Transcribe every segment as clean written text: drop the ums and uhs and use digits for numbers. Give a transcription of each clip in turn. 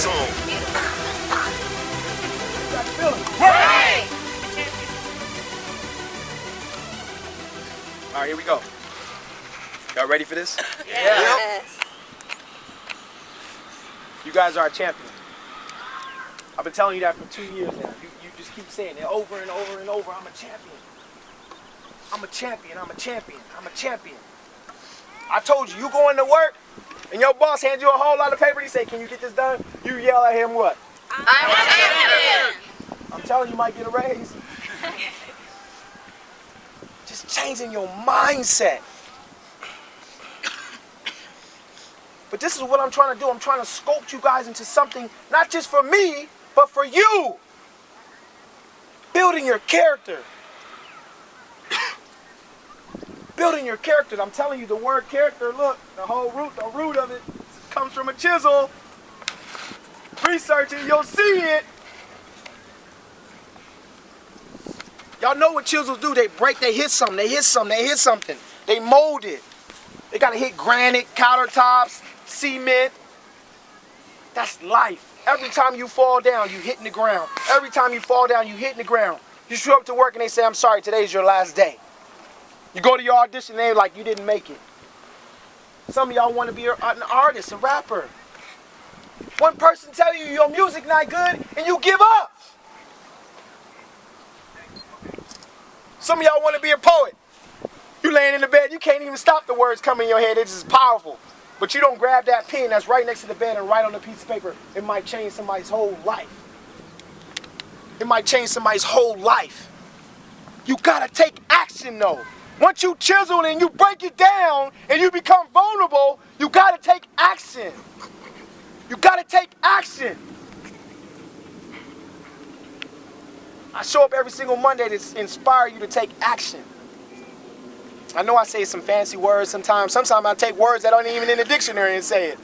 song. Hey! All right, here we go. Y'all ready for this? Yes. You guys are a champion. I've been telling you that for 2 years now. You just keep saying it over and over and over. I'm a champion. I'm a champion. I'm a champion. I'm a champion. I told you, you go into work and your boss hands you a whole lot of paper. He say, "Can you get this done?" You yell at him what? I'm a champion. I'm telling you, you might get a raise. Just changing your mindset. But this is what I'm trying to do. I'm trying to sculpt you guys into something, not just for me, but for you. Building your character. Building your character. I'm telling you, the word character, look, the root of it comes from a chisel. Research it, you'll see it. Y'all know what chisels do. They break, they hit something, they hit something, they hit something. They mold it. They gotta hit granite, countertops, cement. That's life. Every time you fall down, you hitting the ground. Every time you fall down, you hitting the ground. You show up to work and they say, "I'm sorry, today's your last day." You go to your audition, they're like, "You didn't make it." Some of y'all want to be an artist, a rapper. One person tell you your music not good and you give up. Some of y'all want to be a poet. You laying in the bed, you can't even stop the words coming in your head. It's just powerful. But you don't grab that pen that's right next to the bed and write on a piece of paper. It might change somebody's whole life. It might change somebody's whole life. You gotta take action though. Once you chisel and you break it down and you become vulnerable, you gotta take action. You gotta take action. I show up every single Monday to inspire you to take action. I know I say some fancy words sometimes. Sometimes I take words that aren't even in the dictionary and say it.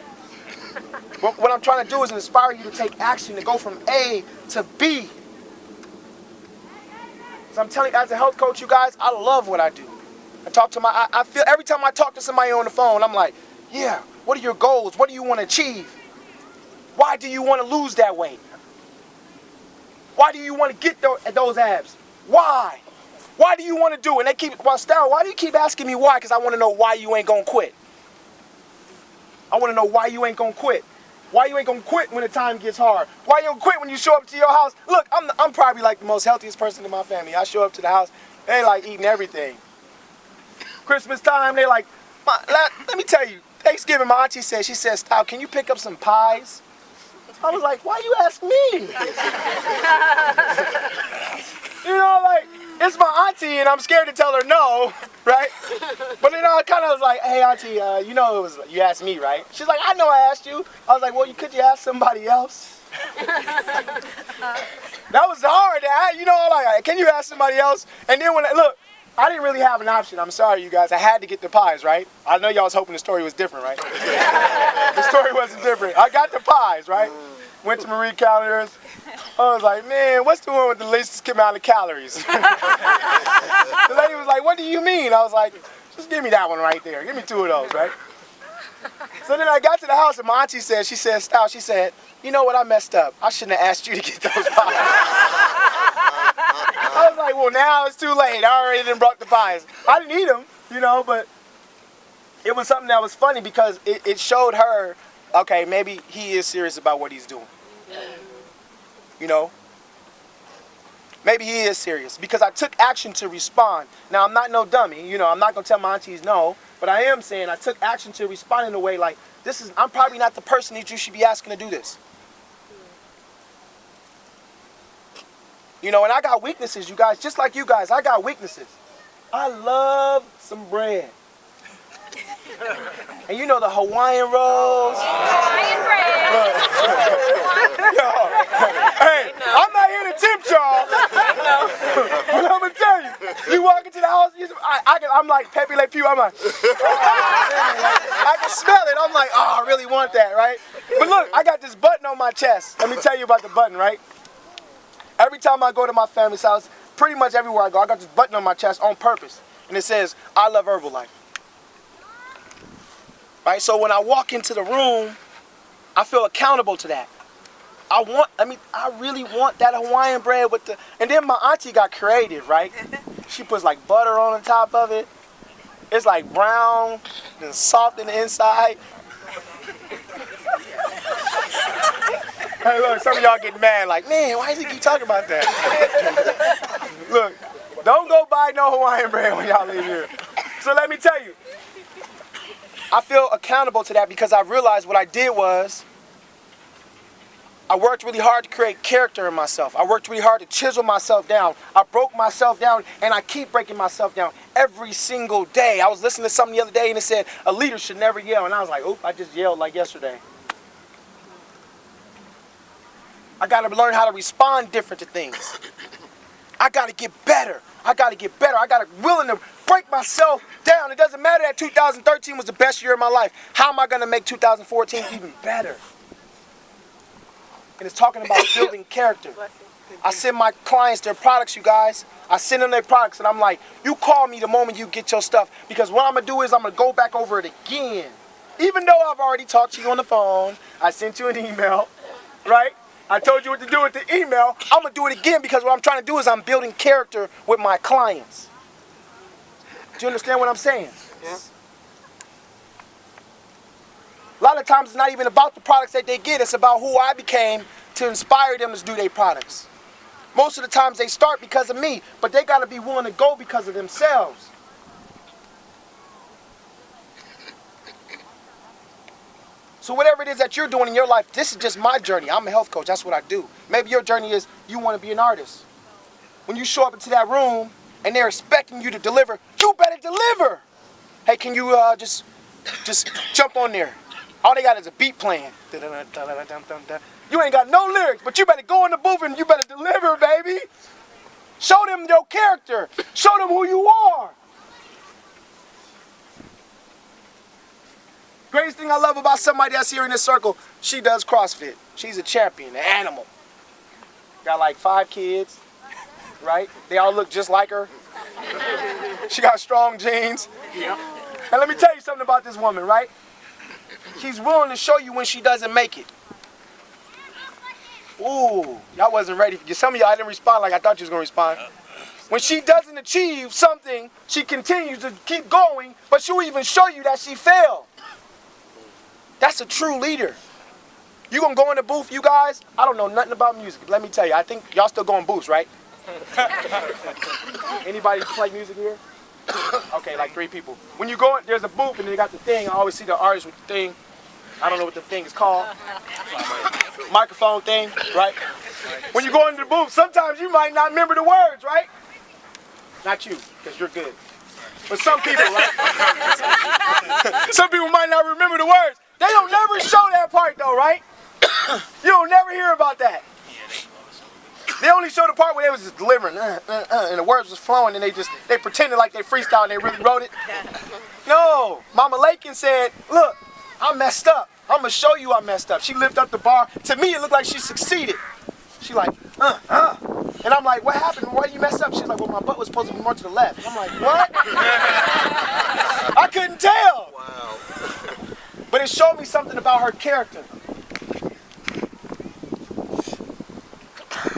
But what I'm trying to do is inspire you to take action, to go from A to B. So I'm telling you, as a health coach, you guys, I love what I do. I feel every time I talk to somebody on the phone, I'm like, yeah, what are your goals? What do you want to achieve? Why do you want to lose that weight? Why do you want to get those abs? Why? Why do you want to do it? And they keep, well, Star, why do you keep asking me why? Because I want to know why you ain't going to quit. I want to know why you ain't going to quit. Why you ain't going to quit when the time gets hard? Why you don't quit when you show up to your house? Look, I'm probably like the most healthiest person in my family. I show up to the house, they like eating everything. Christmas time, they like, let me tell you, Thanksgiving, my auntie said, she said, "Style, can you pick up some pies?" I was like, why you ask me? You know, like, it's my auntie and I'm scared to tell her no, right? But then I kind of was like, "Hey auntie, you know you asked me, right?" She's like, "I know I asked you." I was like, "Well, could you ask somebody else?" That was hard, you know, like, can you ask somebody else? And then look, I didn't really have an option. I'm sorry, you guys. I had to get the pies, right? I know y'all was hoping the story was different, right? The story wasn't different. I got the pies, right? Went to Marie Callender's. I was like, "Man, what's the one with the least amount of calories?" The lady was like, "What do you mean?" I was like, "Just give me that one right there. Give me 2 of those, right?" So then I got to the house and my auntie said, "Style," she said, "You know what, I messed up. I shouldn't have asked you to get those pies." I was like, "Well, now it's too late. I already done brought the pies." I didn't eat them, you know, but it was something that was funny because it showed her, okay, maybe he is serious about what he's doing. You know? Maybe he is serious because I took action to respond. Now, I'm not no dummy. You know, I'm not going to tell my aunties no, but I am saying I took action to respond in a way like, I'm probably not the person that you should be asking to do this. You know, and I got weaknesses, you guys. Just like you guys, I got weaknesses. I love some bread. And you know the Hawaiian rolls. Hawaiian bread. Yo, hey, I'm not here to tempt y'all. But I'm going to tell you, you walk into the house, I'm like Pepe Le Pew, I'm like, I can smell it. I'm like, oh, I really want that, right? But look, I got this button on my chest. Let me tell you about the button, right? Every time I go to my family's house, pretty much everywhere I go, I got this button on my chest on purpose. And it says, "I love Herbalife." Right? So when I walk into the room, I feel accountable to that. I really want that Hawaiian bread with the, and then my auntie got creative, right? She puts like butter on the top of it. It's like brown and soft in the inside. Hey, look, some of y'all getting mad like, man, why does he keep talking about that? Look, don't go buy no Hawaiian bread when y'all leave here. So let me tell you, I feel accountable to that because I realized what I did was I worked really hard to create character in myself. I worked really hard to chisel myself down. I broke myself down, and I keep breaking myself down every single day. I was listening to something the other day, and it said, a leader should never yell. And I was like, oop, I just yelled like yesterday. I got to learn how to respond different to things. I got to get better. I got to get better. I got to willing to break myself down. It doesn't matter that 2013 was the best year of my life. How am I going to make 2014 even better? And it's talking about building character. I send my clients their products, you guys. I send them their products, and I'm like, you call me the moment you get your stuff, because what I'm going to do is I'm going to go back over it again. Even though I've already talked to you on the phone, I sent you an email, right? I told you what to do with the email. I'm going to do it again because what I'm trying to do is I'm building character with my clients. Do you understand what I'm saying? Yeah. A lot of times it's not even about the products that they get. It's about who I became to inspire them to do their products. Most of the times they start because of me, but they got to be willing to go because of themselves. So whatever it is that you're doing in your life, this is just my journey. I'm a health coach. That's what I do. Maybe your journey is you want to be an artist. When you show up into that room and they're expecting you to deliver, you better deliver. Hey, can you just jump on there? All they got is a beat playing. You ain't got no lyrics, but you better go in the booth and you better deliver, baby. Show them your character. Show them who you are. Greatest thing I love about somebody that's here in this circle, she does CrossFit. She's a champion, an animal. Got like 5 kids, right? They all look just like her. She got strong genes. Yeah. And let me tell you something about this woman, right? She's willing to show you when she doesn't make it. Ooh, y'all wasn't ready. Some of y'all didn't respond like I thought you was going to respond. When she doesn't achieve something, she continues to keep going, but she'll even show you that she failed. That's a true leader. You gonna go in the booth, you guys? I don't know nothing about music. Let me tell you, I think y'all still going booths, right? Anybody play music here? Okay, like 3 people. When you go in, there's a booth and they got the thing. I always see the artist with the thing. I don't know what the thing is called. Microphone thing, right? When you go into the booth, sometimes you might not remember the words, right? Not you, because you're good. But some people, right? Some people might not remember the words. They don't never show that part though, right? You don't never hear about that. They only showed the part where they was just delivering, and the words was flowing, and they pretended like they freestyled and they really wrote it. No, Mama Lakin said, look, I messed up. I'm gonna show you I messed up. She lifted up the bar. To me, it looked like she succeeded. She like, And I'm like, what happened? Why you mess up? She's like, well, my butt was supposed to be more to the left. And I'm like, what? I couldn't tell. Wow. But it showed me something about her character.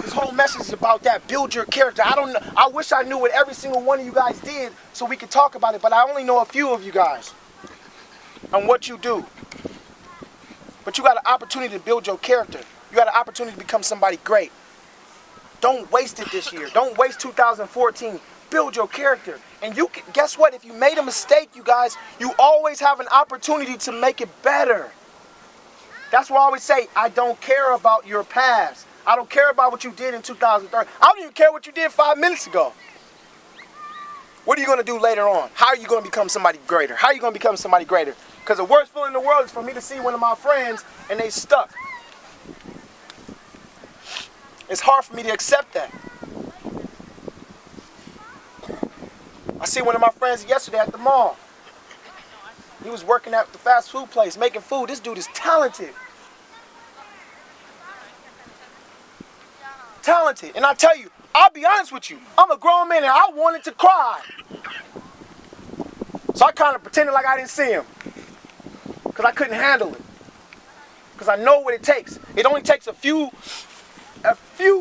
This whole message is about that. Build your character. I don't know. I wish I knew what every single one of you guys did so we could talk about it, but I only know a few of you guys and what you do. But you got an opportunity to build your character. You got an opportunity to become somebody great. Don't waste it this year. Don't waste 2014. Build your character. And you can, guess what? If you made a mistake, you guys, you always have an opportunity to make it better. That's why I always say, I don't care about your past. I don't care about what you did in 2013. I don't even care what you did 5 minutes ago. What are you going to do later on? How are you going to become somebody greater? How are you going to become somebody greater? Because the worst feeling in the world is for me to see one of my friends and they stuck. It's hard for me to accept that. I see one of my friends yesterday at the mall. He was working at the fast food place, making food. This dude is talented. Talented. And I tell you, I'll be honest with you, I'm a grown man and I wanted to cry. So I kind of pretended like I didn't see him. Because I couldn't handle it. because I know what it takes. It only takes a few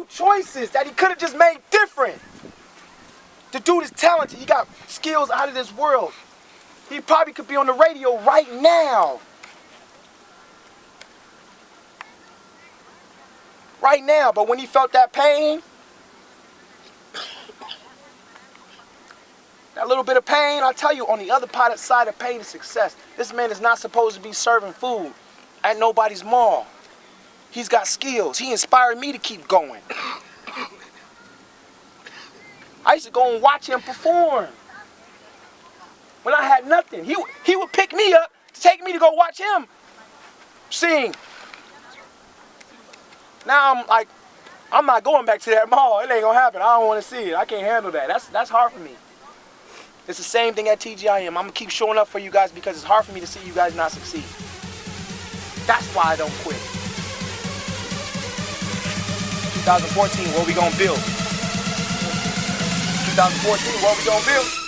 choices that he could have just made different. The dude is talented. He got skills out of this world. He probably could be on the radio right now. Right now, but when he felt that pain, that little bit of pain, I tell you, on the other side of pain is success. This man is not supposed to be serving food at nobody's mall. He's got skills. He inspired me to keep going. I used to go and watch him perform. When I had nothing, he would pick me up to take me to go watch him sing. Now I'm like, I'm not going back to that mall. It ain't gonna happen. I don't want to see it. I can't handle that. That's hard for me. It's the same thing at TGIM. I'm gonna keep showing up for you guys because it's hard for me to see you guys not succeed. That's why I don't quit. 2014, what we gonna build? 2014, what we gonna build?